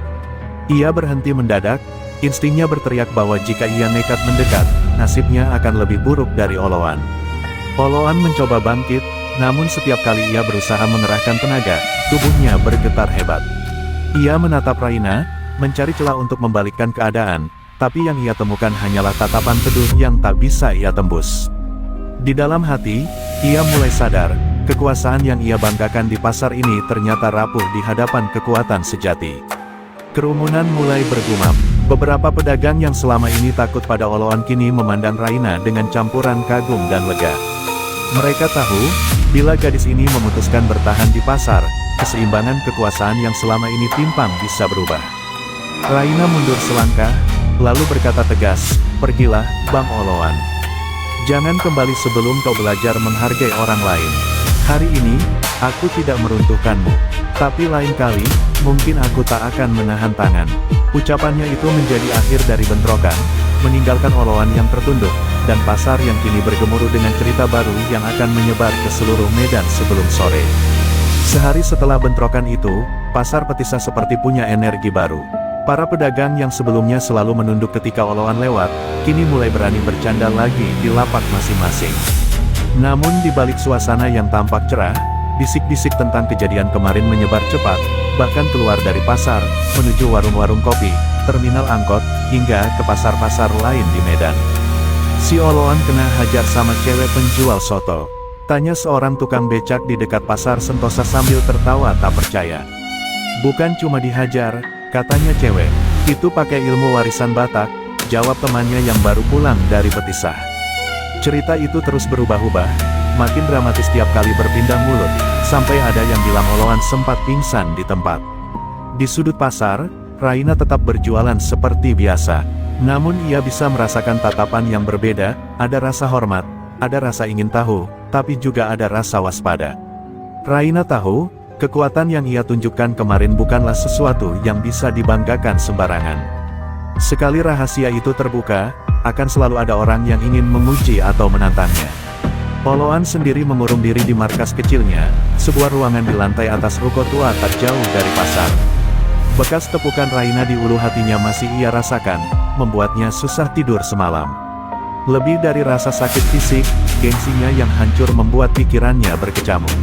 Speaker 1: Ia berhenti mendadak, instingnya berteriak bahwa jika ia nekat mendekat, nasibnya akan lebih buruk dari Oloan. Oloan mencoba bangkit, namun setiap kali ia berusaha mengerahkan tenaga, tubuhnya bergetar hebat. Ia menatap Raina, mencari celah untuk membalikkan keadaan, tapi yang ia temukan hanyalah tatapan teduh yang tak bisa ia tembus. Di dalam hati, ia mulai sadar, kekuasaan yang ia banggakan di pasar ini ternyata rapuh di hadapan kekuatan sejati. Kerumunan mulai bergumam. Beberapa pedagang yang selama ini takut pada Oloan kini memandang Raina dengan campuran kagum dan lega. Mereka tahu, bila gadis ini memutuskan bertahan di pasar, keseimbangan kekuasaan yang selama ini timpang bisa berubah. Raina mundur selangkah, lalu berkata tegas, "Pergilah, Bang Oloan. Jangan kembali sebelum kau belajar menghargai orang lain. Hari ini, aku tidak meruntuhkanmu. Tapi lain kali, mungkin aku tak akan menahan tangan." Ucapannya itu menjadi akhir dari bentrokan, meninggalkan Oloan yang tertunduk, dan pasar yang kini bergemuruh dengan cerita baru yang akan menyebar ke seluruh medan sebelum sore. Sehari setelah bentrokan itu, pasar Petisa seperti punya energi baru. Para pedagang yang sebelumnya selalu menunduk ketika Oloan lewat, kini mulai berani bercanda lagi di lapak masing-masing. Namun di balik suasana yang tampak cerah, bisik-bisik tentang kejadian kemarin menyebar cepat, bahkan keluar dari pasar, menuju warung-warung kopi, terminal angkot, hingga ke pasar-pasar lain di Medan. "Si Oloan kena hajar sama cewek penjual soto," tanya seorang tukang becak di dekat pasar Sentosa sambil tertawa tak percaya. "Bukan cuma dihajar, katanya cewek, itu pakai ilmu warisan Batak," jawab temannya yang baru pulang dari Petisa. Cerita itu terus berubah-ubah, makin dramatis tiap kali berpindah mulut, sampai ada yang bilang Oloan sempat pingsan di tempat. Di sudut pasar, Raina tetap berjualan seperti biasa. Namun ia bisa merasakan tatapan yang berbeda, ada rasa hormat, ada rasa ingin tahu, tapi juga ada rasa waspada. Raina tahu, kekuatan yang ia tunjukkan kemarin bukanlah sesuatu yang bisa dibanggakan sembarangan. Sekali rahasia itu terbuka, akan selalu ada orang yang ingin menguji atau menantangnya. Oloan sendiri mengurung diri di markas kecilnya, sebuah ruangan di lantai atas ruko tua tak jauh dari pasar. Bekas tepukan Raina di ulu hatinya masih ia rasakan, membuatnya susah tidur semalam. Lebih dari rasa sakit fisik, gengsinya yang hancur membuat pikirannya berkecamuk.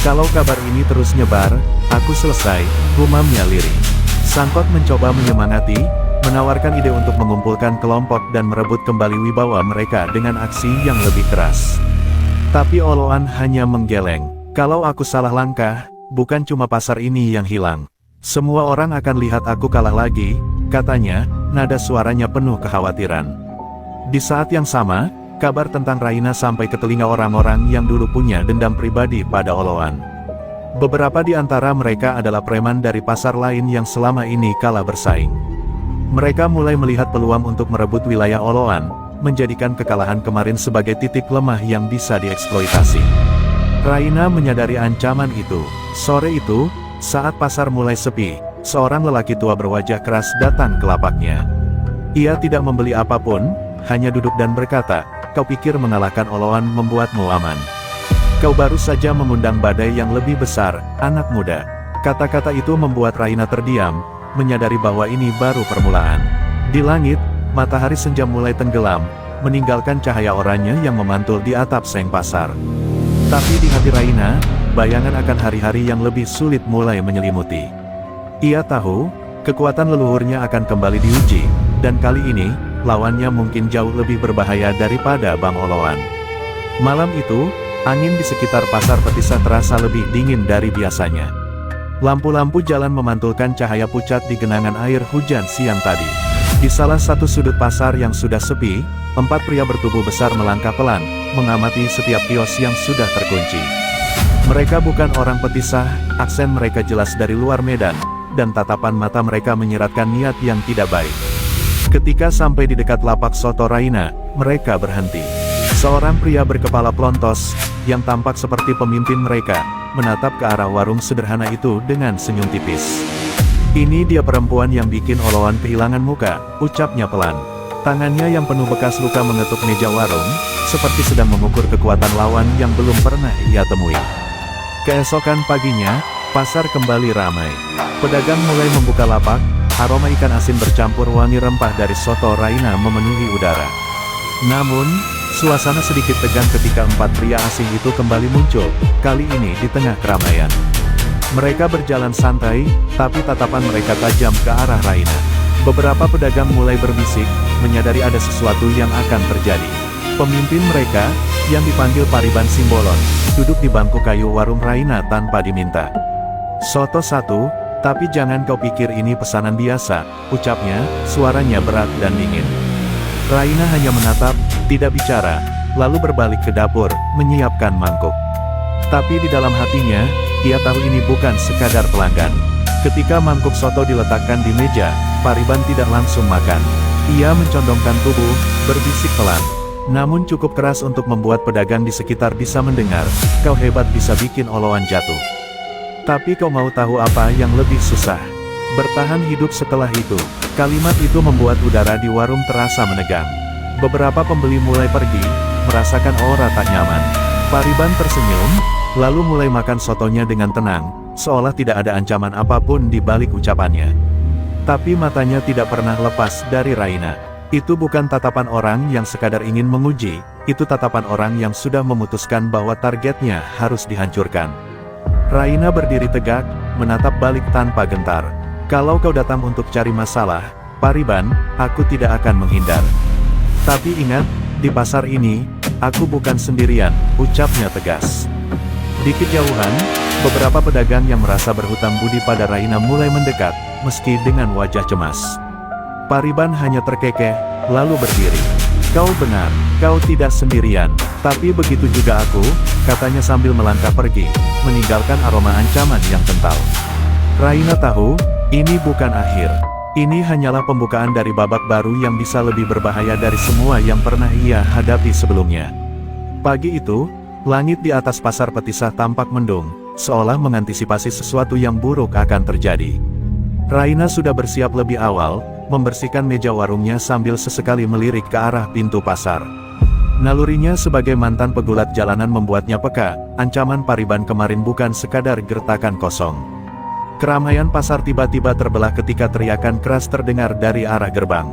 Speaker 1: "Kalau kabar ini terus nyebar, aku selesai," gumamnya lirih. Sangkot mencoba menyemangati, menawarkan ide untuk mengumpulkan kelompok dan merebut kembali wibawa mereka dengan aksi yang lebih keras. Tapi Oloan hanya menggeleng. "Kalau aku salah langkah, bukan cuma pasar ini yang hilang. Semua orang akan lihat aku kalah lagi," katanya, nada suaranya penuh kekhawatiran. Di saat yang sama, kabar tentang Raina sampai ke telinga orang-orang yang dulu punya dendam pribadi pada Oloan. Beberapa di antara mereka adalah preman dari pasar lain yang selama ini kalah bersaing. Mereka mulai melihat peluang untuk merebut wilayah Oloan, menjadikan kekalahan kemarin sebagai titik lemah yang bisa dieksploitasi. Raina menyadari ancaman itu. Sore itu, saat pasar mulai sepi, seorang lelaki tua berwajah keras datang ke lapaknya. Ia tidak membeli apapun, hanya duduk dan berkata, "Kau pikir mengalahkan Oloan membuatmu aman? Kau baru saja mengundang badai yang lebih besar, anak muda." Kata-kata itu membuat Raina terdiam, menyadari bahwa ini baru permulaan. Di langit, matahari senja mulai tenggelam, meninggalkan cahaya oranye yang memantul di atap seng pasar. Tapi di hati Raina, bayangan akan hari-hari yang lebih sulit mulai menyelimuti. Ia tahu, kekuatan leluhurnya akan kembali diuji, dan kali ini, lawannya mungkin jauh lebih berbahaya daripada Bang Oloan. Malam itu, angin di sekitar pasar Petisa terasa lebih dingin dari biasanya. Lampu-lampu jalan memantulkan cahaya pucat di genangan air hujan siang tadi. Di salah satu sudut pasar yang sudah sepi, 4 pria bertubuh besar melangkah pelan, mengamati setiap kios yang sudah terkunci. Mereka bukan orang Petisa, aksen mereka jelas dari luar medan, dan tatapan mata mereka menyiratkan niat yang tidak baik. Ketika sampai di dekat lapak soto Raina, mereka berhenti. Seorang pria berkepala plontos, yang tampak seperti pemimpin mereka, menatap ke arah warung sederhana itu dengan senyum tipis. "Ini dia perempuan yang bikin Oloan kehilangan muka," ucapnya pelan. Tangannya yang penuh bekas luka mengetuk meja warung, seperti sedang mengukur kekuatan lawan yang belum pernah ia temui. Keesokan paginya, pasar kembali ramai. Pedagang mulai membuka lapak, aroma ikan asin bercampur wangi rempah dari soto Raina memenuhi udara. Namun, suasana sedikit tegang ketika 4 pria asing itu kembali muncul, kali ini di tengah keramaian. Mereka berjalan santai, tapi tatapan mereka tajam ke arah Raina. Beberapa pedagang mulai berbisik, menyadari ada sesuatu yang akan terjadi. Pemimpin mereka, yang dipanggil Pariban Simbolon, duduk di bangku kayu warung Raina tanpa diminta. "Soto 1, tapi jangan kau pikir ini pesanan biasa," ucapnya, suaranya berat dan dingin. Raina hanya menatap, tidak bicara, lalu berbalik ke dapur, menyiapkan mangkuk. Tapi di dalam hatinya, ia tahu ini bukan sekadar pelanggan. Ketika mangkuk soto diletakkan di meja, Pariban tidak langsung makan. Ia mencondongkan tubuh, berbisik pelan. Namun cukup keras untuk membuat pedagang di sekitar bisa mendengar, "Kau hebat, bisa bikin Oloan jatuh. Tapi kau mau tahu apa yang lebih susah? Bertahan hidup setelah itu." Kalimat itu membuat udara di warung terasa menegang. Beberapa pembeli mulai pergi, merasakan aura tak nyaman. Pariban tersenyum, lalu mulai makan sotonya dengan tenang, seolah tidak ada ancaman apapun di balik ucapannya. Tapi matanya tidak pernah lepas dari Raina. Itu bukan tatapan orang yang sekadar ingin menguji, itu tatapan orang yang sudah memutuskan bahwa targetnya harus dihancurkan. Raina berdiri tegak, menatap balik tanpa gentar. "Kalau kau datang untuk cari masalah, Pariban, aku tidak akan menghindar. Tapi ingat, di pasar ini, aku bukan sendirian," ucapnya tegas. Di kejauhan, beberapa pedagang yang merasa berhutang budi pada Raina mulai mendekat, meski dengan wajah cemas. Pariban hanya terkekeh, lalu berdiri. "Kau benar, kau tidak sendirian, tapi begitu juga aku," katanya sambil melangkah pergi, meninggalkan aroma ancaman yang kental. Raina tahu, ini bukan akhir. Ini hanyalah pembukaan dari babak baru yang bisa lebih berbahaya dari semua yang pernah ia hadapi sebelumnya. Pagi itu, langit di atas pasar Petisa tampak mendung, seolah mengantisipasi sesuatu yang buruk akan terjadi. Raina sudah bersiap lebih awal, membersihkan meja warungnya sambil sesekali melirik ke arah pintu pasar. Nalurinya sebagai mantan pegulat jalanan membuatnya peka, ancaman Pariban kemarin bukan sekadar gertakan kosong. Keramaian pasar tiba-tiba terbelah ketika teriakan keras terdengar dari arah gerbang.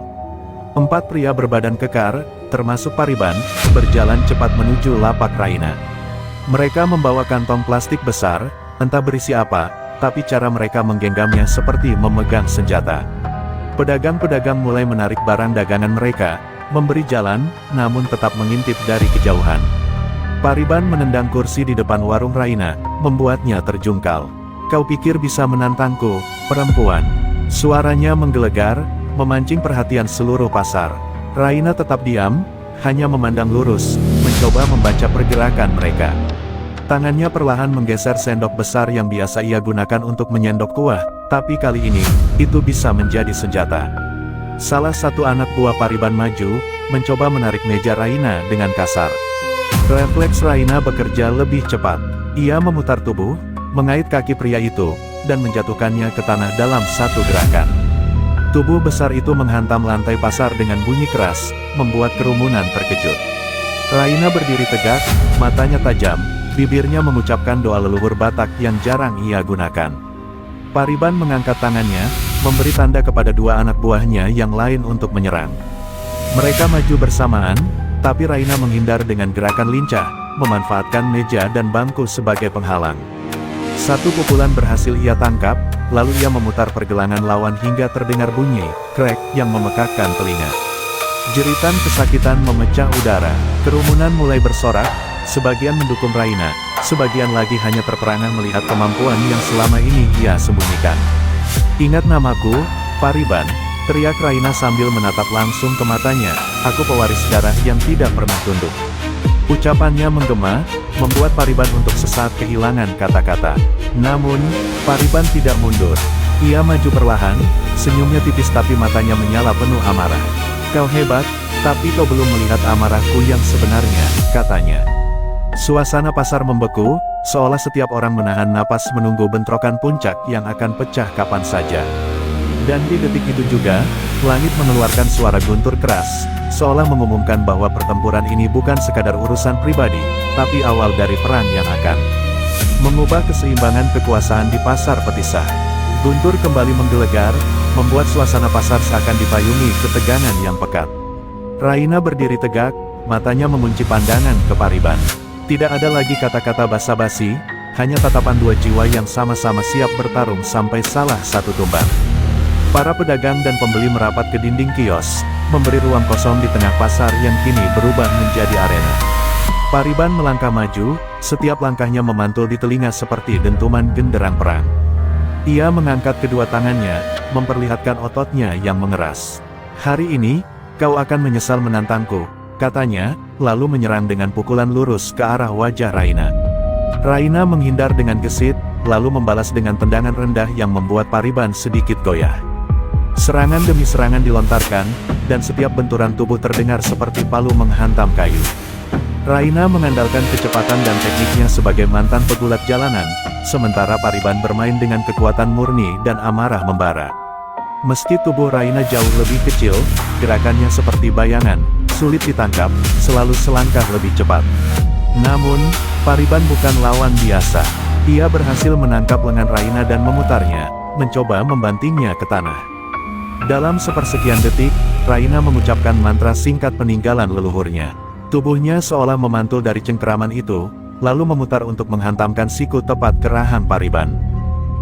Speaker 1: 4 pria berbadan kekar, termasuk Pariban, berjalan cepat menuju lapak Raina. Mereka membawa kantong plastik besar, entah berisi apa, tapi cara mereka menggenggamnya seperti memegang senjata. Pedagang-pedagang mulai menarik barang dagangan mereka, memberi jalan, namun tetap mengintip dari kejauhan. Pariban menendang kursi di depan warung Raina, membuatnya terjungkal. "Kau pikir bisa menantangku, perempuan?" Suaranya menggelegar, memancing perhatian seluruh pasar. Raina tetap diam, hanya memandang lurus, mencoba membaca pergerakan mereka. Tangannya perlahan menggeser sendok besar yang biasa ia gunakan untuk menyendok kuah, tapi kali ini, itu bisa menjadi senjata. Salah satu anak buah Pariban maju, mencoba menarik meja Raina dengan kasar. Refleks Raina bekerja lebih cepat. Ia memutar tubuh, mengait kaki pria itu, dan menjatuhkannya ke tanah dalam satu gerakan. Tubuh besar itu menghantam lantai pasar dengan bunyi keras, membuat kerumunan terkejut. Raina berdiri tegak, matanya tajam, bibirnya mengucapkan doa leluhur Batak yang jarang ia gunakan. Pariban mengangkat tangannya, memberi tanda kepada dua anak buahnya yang lain untuk menyerang. Mereka maju bersamaan, tapi Raina menghindar dengan gerakan lincah, memanfaatkan meja dan bangku sebagai penghalang. Satu pukulan berhasil ia tangkap, lalu ia memutar pergelangan lawan hingga terdengar bunyi krek yang memekakkan telinga. Jeritan kesakitan memecah udara, kerumunan mulai bersorak, sebagian mendukung Raina, sebagian lagi hanya terperangah melihat kemampuan yang selama ini ia sembunyikan. "Ingat namaku, Pariban," teriak Raina sambil menatap langsung ke matanya, "aku pewaris darah yang tidak pernah tunduk." Ucapannya menggema, membuat Pariban untuk sesaat kehilangan kata-kata. Namun, Pariban tidak mundur. Ia maju perlahan, senyumnya tipis tapi matanya menyala penuh amarah. "Kau hebat, tapi kau belum melihat amarahku yang sebenarnya," katanya. Suasana pasar membeku, seolah setiap orang menahan napas menunggu bentrokan puncak yang akan pecah kapan saja. Dan di detik itu juga, langit mengeluarkan suara guntur keras, seolah mengumumkan bahwa pertempuran ini bukan sekadar urusan pribadi, tapi awal dari perang yang akan mengubah keseimbangan kekuasaan di pasar Petisah. Guntur kembali menggelegar, membuat suasana pasar seakan dipayungi ketegangan yang pekat. Raina berdiri tegak, matanya mengunci pandangan ke Pariban. Tidak ada lagi kata-kata basa-basi, hanya tatapan dua jiwa yang sama-sama siap bertarung sampai salah satu tumbang. Para pedagang dan pembeli merapat ke dinding kios, memberi ruang kosong di tengah pasar yang kini berubah menjadi arena. Pariban melangkah maju, setiap langkahnya memantul di telinga seperti dentuman genderang perang. Ia mengangkat kedua tangannya, memperlihatkan ototnya yang mengeras. "Hari ini, kau akan menyesal menantangku," katanya, lalu menyerang dengan pukulan lurus ke arah wajah Raina. Raina menghindar dengan gesit, lalu membalas dengan tendangan rendah yang membuat Pariban sedikit goyah. Serangan demi serangan dilontarkan, dan setiap benturan tubuh terdengar seperti palu menghantam kayu. Raina mengandalkan kecepatan dan tekniknya sebagai mantan pegulat jalanan, sementara Pariban bermain dengan kekuatan murni dan amarah membara. Meski tubuh Raina jauh lebih kecil, gerakannya seperti bayangan, sulit ditangkap, selalu selangkah lebih cepat. Namun, Pariban bukan lawan biasa. Ia berhasil menangkap lengan Raina dan memutarnya, mencoba membantingnya ke tanah. Dalam sepersekian detik, Raina mengucapkan mantra singkat peninggalan leluhurnya. Tubuhnya seolah memantul dari cengkeraman itu, lalu memutar untuk menghantamkan siku tepat ke rahang Pariban.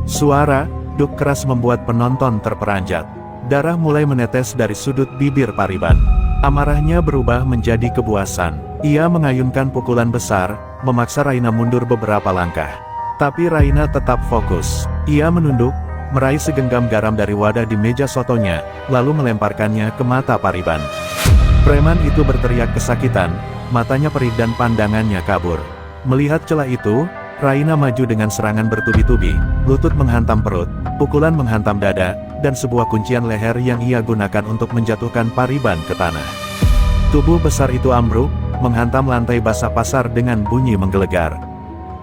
Speaker 1: Suara duk keras membuat penonton terperanjat. Darah mulai menetes dari sudut bibir Pariban. Amarahnya berubah menjadi kepuasan. Ia mengayunkan pukulan besar, memaksa Raina mundur beberapa langkah. Tapi Raina tetap fokus. Ia menunduk, meraih segenggam garam dari wadah di meja sotonya, lalu melemparkannya ke mata Pariban. Preman itu berteriak kesakitan, matanya perih dan pandangannya kabur. Melihat celah itu, Raina maju dengan serangan bertubi-tubi, lutut menghantam perut, pukulan menghantam dada, dan sebuah kuncian leher yang ia gunakan untuk menjatuhkan Pariban ke tanah. Tubuh besar itu ambruk, menghantam lantai basah pasar dengan bunyi menggelegar.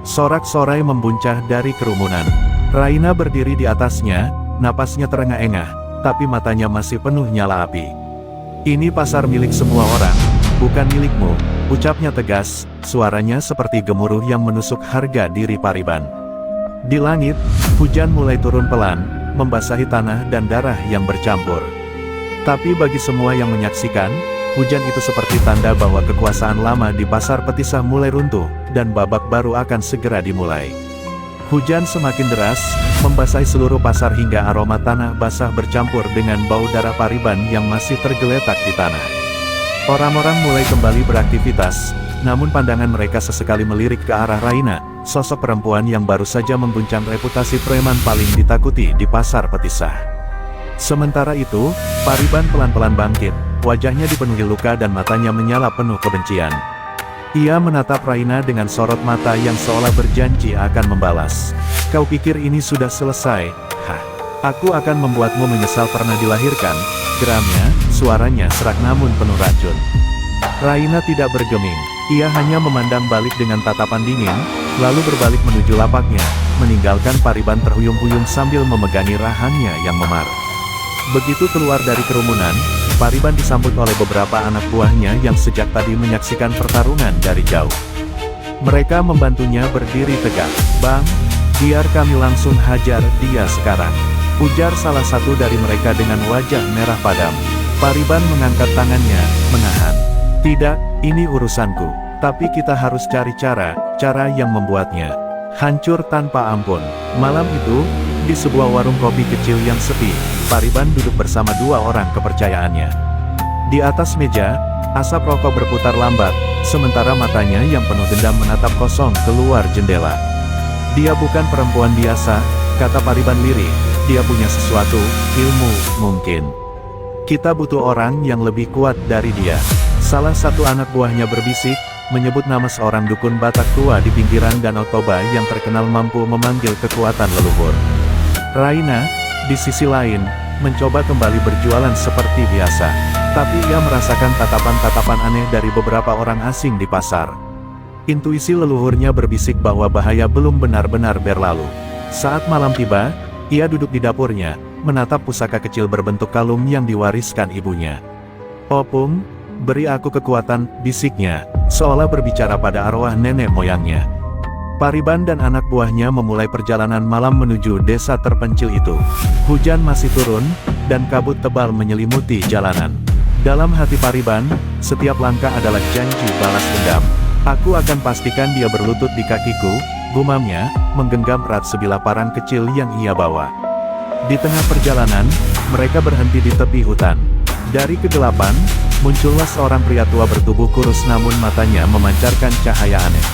Speaker 1: Sorak-sorai membuncah dari kerumunan. Raina berdiri di atasnya, napasnya terengah-engah, tapi matanya masih penuh nyala api. "Ini pasar milik semua orang, bukan milikmu," ucapnya tegas, suaranya seperti gemuruh yang menusuk harga diri Pariban. Di langit, hujan mulai turun pelan, membasahi tanah dan darah yang bercampur. Tapi bagi semua yang menyaksikan, hujan itu seperti tanda bahwa kekuasaan lama di pasar Petisah mulai runtuh, dan babak baru akan segera dimulai. Hujan semakin deras, membasahi seluruh pasar hingga aroma tanah basah bercampur dengan bau darah Pariban yang masih tergeletak di tanah. Orang-orang mulai kembali beraktivitas, namun pandangan mereka sesekali melirik ke arah Raina, sosok perempuan yang baru saja mengguncang reputasi preman paling ditakuti di pasar Petisah. Sementara itu, Pariban pelan-pelan bangkit, wajahnya dipenuhi luka dan matanya menyala penuh kebencian. Ia menatap Raina dengan sorot mata yang seolah berjanji akan membalas. "Kau pikir ini sudah selesai? Hah? Aku akan membuatmu menyesal pernah dilahirkan." Geramnya, suaranya serak namun penuh racun. Raina tidak bergeming. Ia hanya memandang balik dengan tatapan dingin, lalu berbalik menuju lapaknya, meninggalkan Pariban terhuyung-huyung sambil memegangi rahangnya yang memar. Begitu keluar dari kerumunan, Pariban disambut oleh beberapa anak buahnya yang sejak tadi menyaksikan pertarungan dari jauh. Mereka membantunya berdiri tegak. "Bang, biar kami langsung hajar dia sekarang," ujar salah satu dari mereka dengan wajah merah padam. Pariban mengangkat tangannya, menahan. "Tidak, ini urusanku. Tapi kita harus cari cara yang membuatnya hancur tanpa ampun." Malam itu, di sebuah warung kopi kecil yang sepi, Pariban duduk bersama dua orang kepercayaannya. Di atas meja, asap rokok berputar lambat, sementara matanya yang penuh dendam menatap kosong keluar jendela. "Dia bukan perempuan biasa," kata Pariban lirih. "Dia punya sesuatu, ilmu, mungkin. Kita butuh orang yang lebih kuat dari dia." Salah satu anak buahnya berbisik, menyebut nama seorang dukun Batak tua di pinggiran Danau Toba yang terkenal mampu memanggil kekuatan leluhur. Raina, di sisi lain, mencoba kembali berjualan seperti biasa. Tapi ia merasakan tatapan-tatapan aneh dari beberapa orang asing di pasar. Intuisi leluhurnya berbisik bahwa bahaya belum benar-benar berlalu. Saat malam tiba, ia duduk di dapurnya, menatap pusaka kecil berbentuk kalung yang diwariskan ibunya. "Opung, beri aku kekuatan," bisiknya, seolah berbicara pada arwah nenek moyangnya. Pariban dan anak buahnya memulai perjalanan malam menuju desa terpencil itu. Hujan masih turun, dan kabut tebal menyelimuti jalanan. Dalam hati Pariban, setiap langkah adalah janji balas dendam. "Aku akan pastikan dia berlutut di kakiku," gumamnya, menggenggam erat sebilah parang kecil yang ia bawa. Di tengah perjalanan, mereka berhenti di tepi hutan. Dari kegelapan, muncullah seorang pria tua bertubuh kurus namun matanya memancarkan cahaya aneh.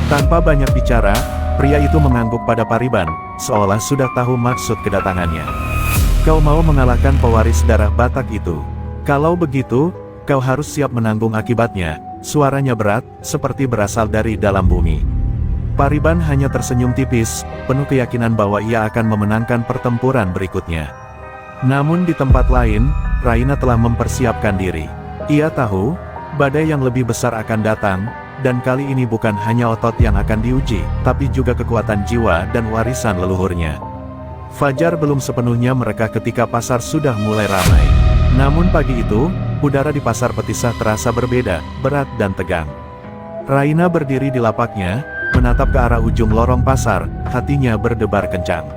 Speaker 1: Tanpa banyak bicara, pria itu mengangguk pada Pariban, seolah sudah tahu maksud kedatangannya. "Kau mau mengalahkan pewaris darah Batak itu? Kalau begitu, kau harus siap menanggung akibatnya." Suaranya berat, seperti berasal dari dalam bumi. Pariban hanya tersenyum tipis, penuh keyakinan bahwa ia akan memenangkan pertempuran berikutnya. Namun di tempat lain, Raina telah mempersiapkan diri. Ia tahu, badai yang lebih besar akan datang, dan kali ini bukan hanya otot yang akan diuji, tapi juga kekuatan jiwa dan warisan leluhurnya. Fajar belum sepenuhnya mereka ketika pasar sudah mulai ramai. Namun pagi itu, udara di pasar Petisah terasa berbeda, berat dan tegang. Raina berdiri di lapaknya, menatap ke arah ujung lorong pasar, hatinya berdebar kencang.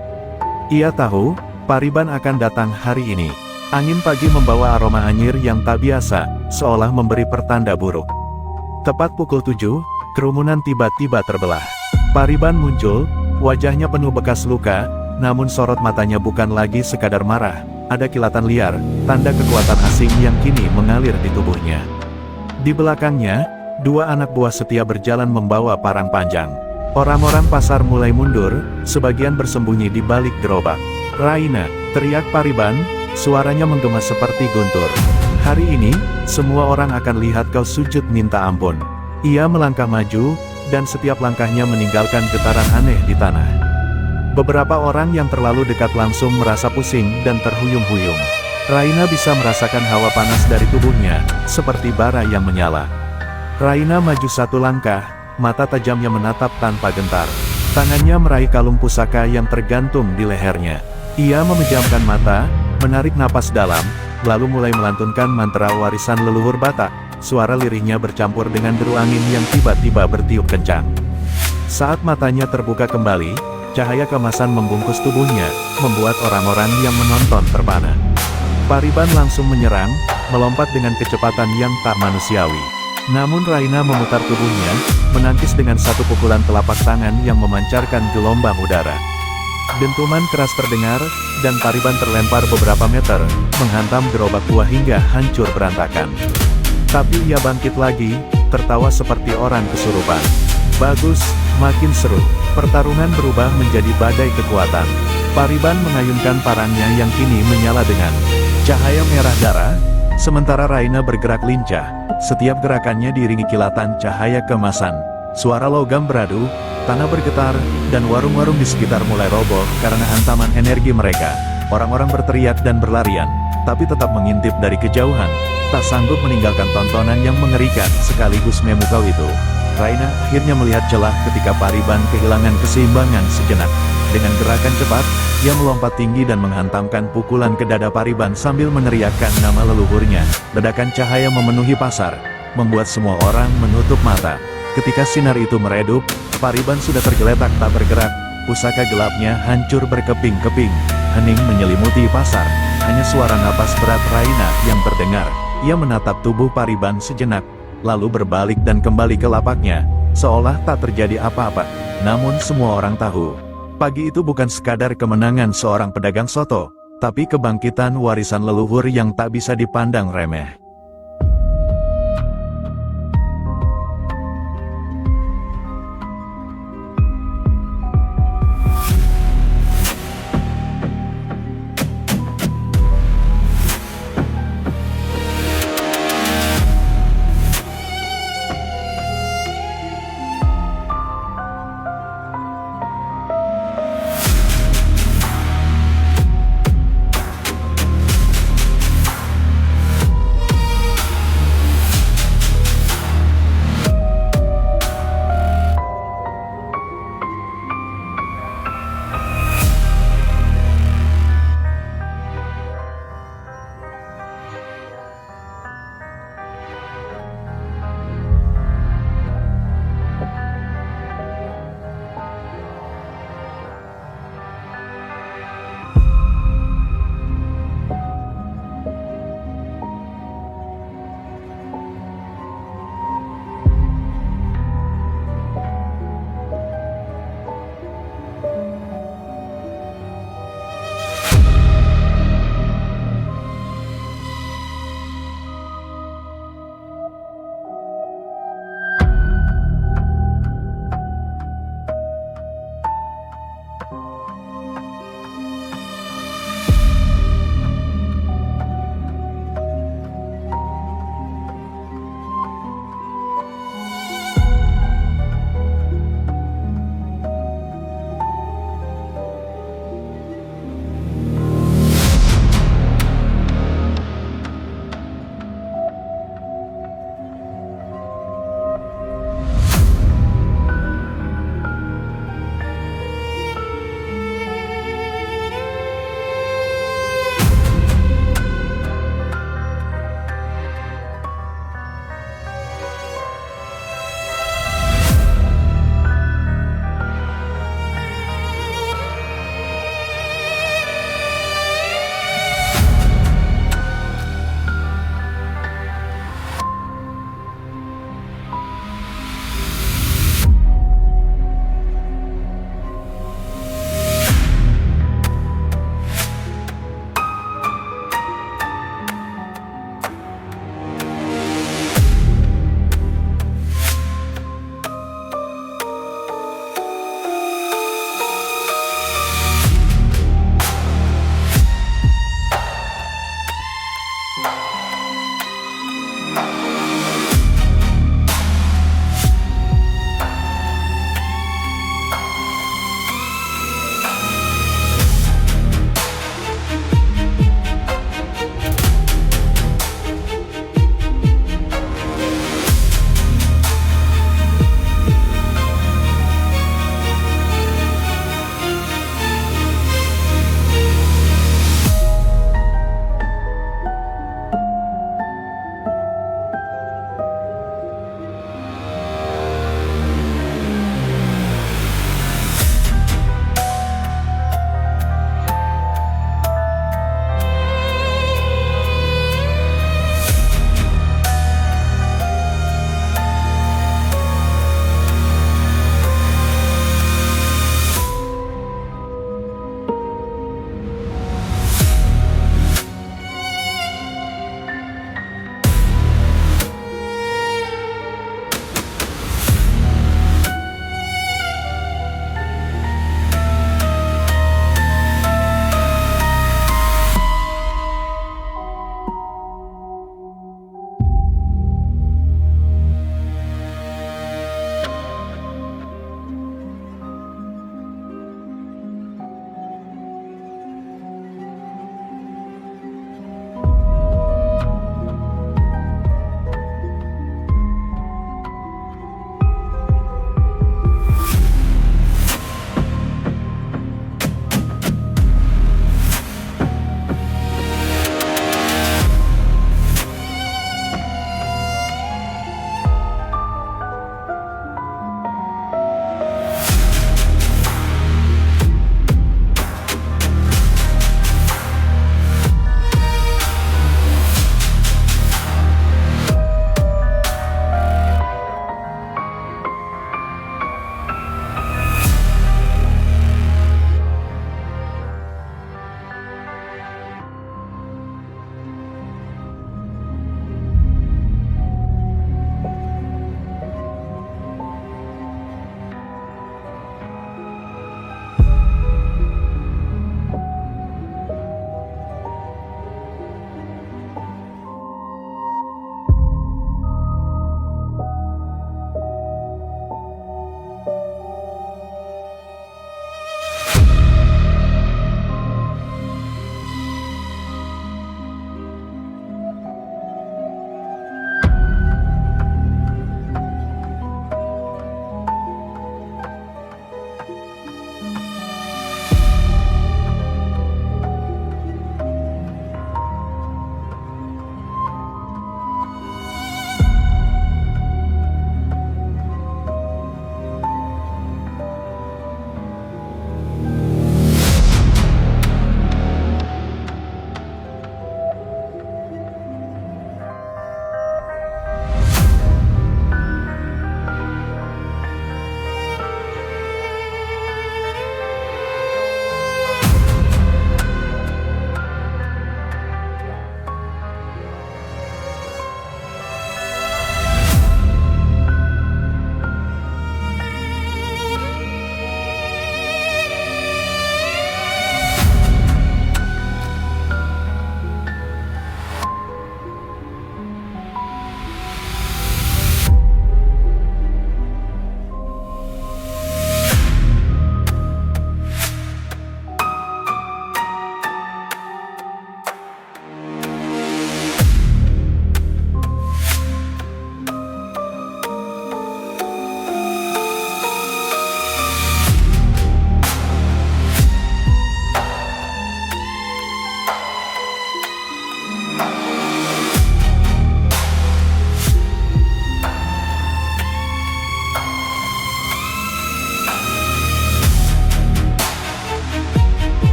Speaker 1: Ia tahu, Pariban akan datang hari ini. Angin pagi membawa aroma anyir yang tak biasa, seolah memberi pertanda buruk. Tepat pukul 7, kerumunan tiba-tiba terbelah. Pariban muncul, wajahnya penuh bekas luka, namun sorot matanya bukan lagi sekadar marah. Ada kilatan liar, tanda kekuatan asing yang kini mengalir di tubuhnya. Di belakangnya, dua anak buah setia berjalan membawa parang panjang. Orang-orang pasar mulai mundur, sebagian bersembunyi di balik gerobak. "Raina!" teriak Pariban, suaranya menggema seperti guntur. "Hari ini, semua orang akan lihat kau sujud minta ampun." Ia melangkah maju, dan setiap langkahnya meninggalkan getaran aneh di tanah. Beberapa orang yang terlalu dekat langsung merasa pusing dan terhuyung-huyung. Raina bisa merasakan hawa panas dari tubuhnya, seperti bara yang menyala. Raina maju satu langkah, mata tajamnya menatap tanpa gentar. Tangannya meraih kalung pusaka yang tergantung di lehernya. Ia memejamkan mata, menarik napas dalam, lalu mulai melantunkan mantra warisan leluhur Batak. Suara lirihnya bercampur dengan deru angin yang tiba-tiba bertiup kencang. Saat matanya terbuka kembali, cahaya kemasan membungkus tubuhnya, membuat orang-orang yang menonton terpana. Pariban langsung menyerang, melompat dengan kecepatan yang tak manusiawi. Namun Raina memutar tubuhnya, menangkis dengan satu pukulan telapak tangan yang memancarkan gelombang udara. Dentuman keras terdengar, dan Pariban terlempar beberapa meter, menghantam gerobak buah hingga hancur berantakan. Tapi ia bangkit lagi, tertawa seperti orang kesurupan. Bagus, makin seru. Pertarungan berubah menjadi badai kekuatan. Pariban mengayunkan parangnya yang kini menyala dengan cahaya merah darah, sementara Raina bergerak lincah. Setiap gerakannya diiringi kilatan cahaya kemasan. Suara logam beradu, tanah bergetar, dan warung-warung di sekitar mulai roboh karena hantaman energi mereka. Orang-orang berteriak dan berlarian, tapi tetap mengintip dari kejauhan, tak sanggup meninggalkan tontonan yang mengerikan sekaligus memukau itu. Raina akhirnya melihat celah ketika Pariban kehilangan keseimbangan sejenak. Dengan gerakan cepat, ia melompat tinggi dan menghantamkan pukulan ke dada Pariban sambil meneriakkan nama leluhurnya. Ledakan cahaya memenuhi pasar, membuat semua orang menutup mata. Ketika sinar itu meredup, Pariban sudah tergeletak tak bergerak. Pusaka gelapnya hancur berkeping-keping. Hening menyelimuti pasar. Hanya suara napas berat Raina yang terdengar. Ia menatap tubuh Pariban sejenak, lalu berbalik dan kembali ke lapaknya, seolah tak terjadi apa-apa. Namun semua orang tahu, pagi itu bukan sekadar kemenangan seorang pedagang soto, tapi kebangkitan warisan leluhur yang tak bisa dipandang remeh.